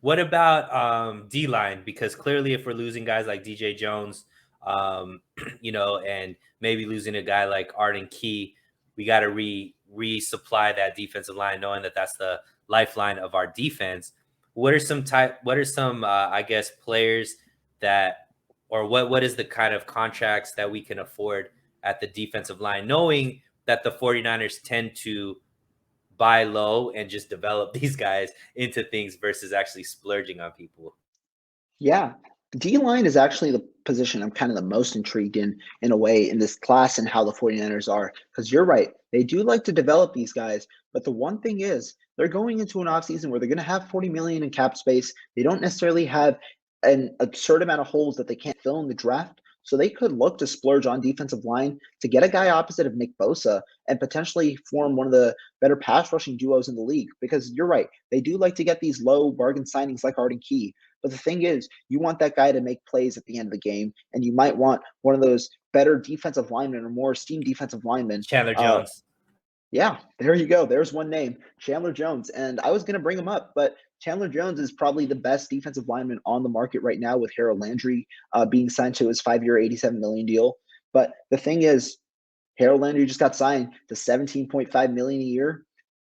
What about D-line? Because clearly, if we're losing guys like DJ Jones, and maybe losing a guy like Arden Key, we got to resupply that defensive line, knowing that that's the lifeline of our defense. What are some I guess players that, or what is the kind of contracts that we can afford at the defensive line, knowing that the 49ers tend to buy low and just develop these guys into things versus actually splurging on people. Yeah. D line is actually the position I'm kind of the most intrigued in a way in this class and how the 49ers are. Because you're right, they do like to develop these guys. But the one thing is they're going into an offseason where they're going to have 40 million in cap space. They don't necessarily have an absurd amount of holes that they can't fill in the draft. So they could look to splurge on defensive line to get a guy opposite of Nick Bosa and potentially form one of the better pass rushing duos in the league. Because you're right, they do like to get these low bargain signings like Arden Key. But the thing is, you want that guy to make plays at the end of the game, and you might want one of those better defensive linemen or more esteemed defensive linemen. Chandler Uh, Jones. yeah, there you go. There's one name, Chandler Jones. And I was going to bring him up, but Chandler Jones is probably the best defensive lineman on the market right now with Harold Landry being signed to his 5-year, 87 million deal. But the thing is, Harold Landry just got signed to 17.5 million a year.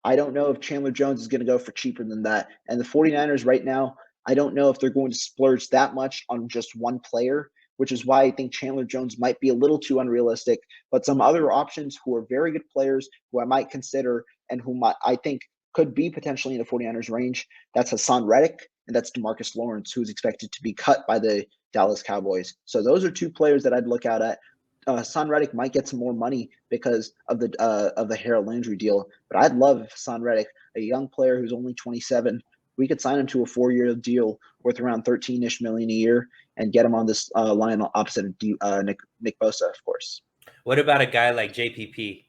I don't know if Chandler Jones is going to go for cheaper than that. And the 49ers right now, I don't know if they're going to splurge that much on just one player, which is why I think Chandler Jones might be a little too unrealistic. But some other options who are very good players who I might consider and whom I think could be potentially in the 49ers range, that's Hassan Reddick and that's DeMarcus Lawrence, who's expected to be cut by the Dallas Cowboys. So those are two players that I'd look out at. Hassan Reddick might get some more money because of the Harold Landry deal, but I'd love if Hassan Reddick, a young player who's only 27, we could sign him to a 4-year deal worth around 13-ish million a year and get him on this line opposite of Nick Bosa, of course. What about a guy like JPP?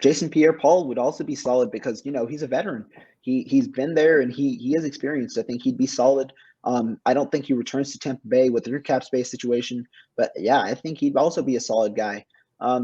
Jason Pierre-Paul would also be solid because he's a veteran. He's been there and he has experience. I think he'd be solid. I don't think he returns to Tampa Bay with their cap space situation, but yeah, I think he'd also be a solid guy.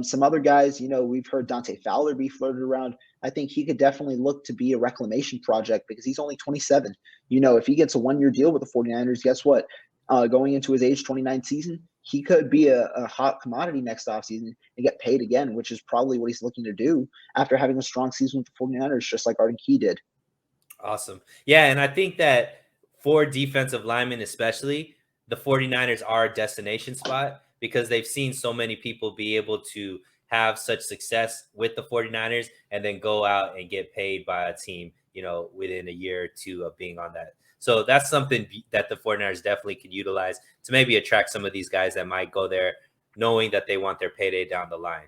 Some other guys, we've heard Dante Fowler be flirted around. I think he could definitely look to be a reclamation project because he's only 27. If he gets a 1-year deal with the 49ers, guess what? Going into his age 29 season, he could be a hot commodity next offseason and get paid again, which is probably what he's looking to do after having a strong season with the 49ers, just like Arden Key did. Awesome. Yeah, and I think that for defensive linemen especially, the 49ers are a destination spot because they've seen so many people be able to have such success with the 49ers and then go out and get paid by a team, within a year or two of being on that. So that's something that the 49ers definitely can utilize to maybe attract some of these guys that might go there knowing that they want their payday down the line.